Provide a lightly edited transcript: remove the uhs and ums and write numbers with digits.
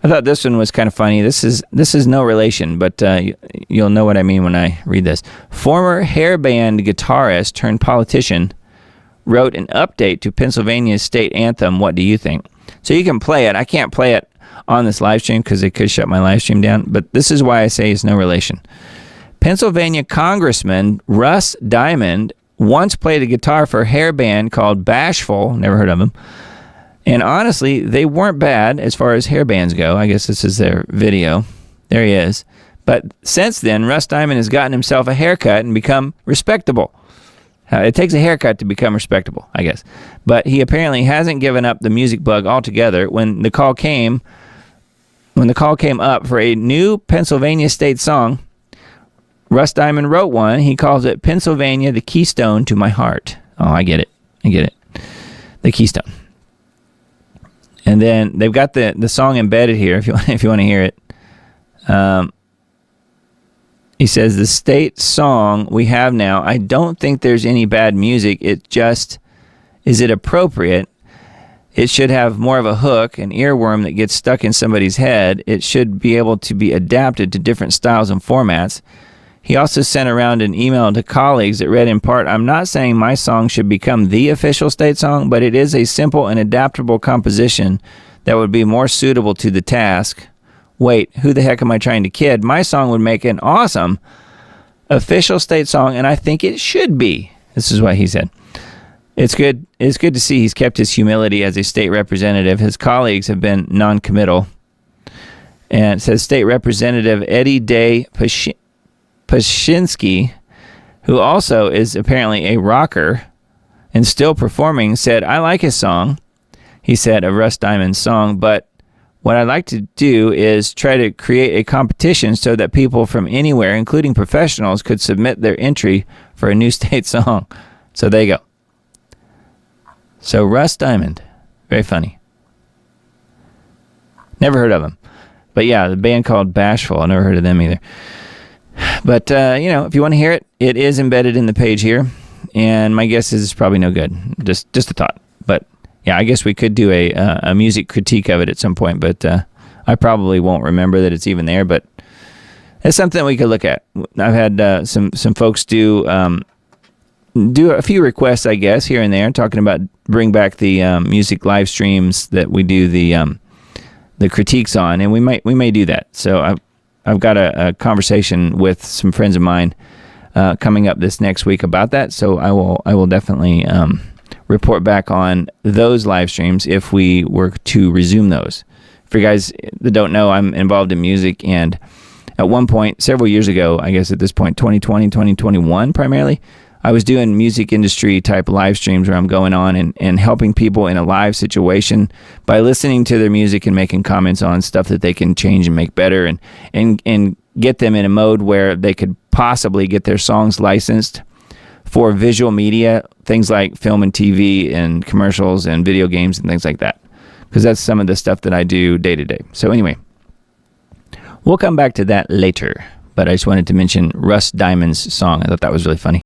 I thought this one was kind of funny. This is no relation, but you'll know what I mean when I read this. Former hair band guitarist turned politician wrote an update to Pennsylvania's state anthem. What do you think? So you can play it. I can't play it on this live stream because it could shut my live stream down, but this is why I say it's no relation. Pennsylvania Congressman Russ Diamond once played a guitar for a hair band called Bashful. Never heard of them. And honestly, they weren't bad as far as hair bands go. I guess this is their video. There he is. But since then, Russ Diamond has gotten himself a haircut and become respectable. It takes a haircut to become respectable, I guess. But he apparently hasn't given up the music bug altogether. When the call came up for a new Pennsylvania state song, Russ Diamond wrote one. He calls it Pennsylvania, the Keystone to My Heart. Oh, I get it. The Keystone. And then they've got the song embedded here if you want to hear it. He says, the state song we have now, I don't think there's any bad music. It just, is it appropriate? It should have more of a hook, an earworm that gets stuck in somebody's head. It should be able to be adapted to different styles and formats. He also sent around an email to colleagues that read in part, I'm not saying my song should become the official state song, but it is a simple and adaptable composition that would be more suitable to the task. Wait, who the heck am I trying to kid? My song would make an awesome official state song, and I think it should be. This is what he said. It's good to see he's kept his humility as a state representative. His colleagues have been non-committal. And it says State Representative Eddie Day Pashinsky, who also is apparently a rocker and still performing, said, I like his song. He said, a Russ Diamond song, but what I'd like to do is try to create a competition so that people from anywhere, including professionals, could submit their entry for a new state song. So there you go. So Russ Diamond, very funny. Never heard of him. But yeah, the band called Bashful, I never heard of them either. But, if you want to hear it, it is embedded in the page here. And my guess is it's probably no good. Just a thought. But yeah, I guess we could do a music critique of it at some point, but I probably won't remember that it's even there, but it's something we could look at. I've had some folks do a few requests, I guess, here and there, talking about bring back the music live streams that we do the critiques on, and we may do that. So I've got a conversation with some friends of mine coming up this next week about that, so I will definitely report back on those live streams if we were to resume those. For you guys that don't know, I'm involved in music, and at one point, several years ago, I guess at this point, 2020, 2021 primarily, I was doing music industry type live streams where I'm going on and helping people in a live situation by listening to their music and making comments on stuff that they can change and make better and get them in a mode where they could possibly get their songs licensed for visual media, things like film and TV and commercials and video games and things like that. Because that's some of the stuff that I do day to day. So anyway, we'll come back to that later. But I just wanted to mention Russ Diamond's song. I thought that was really funny.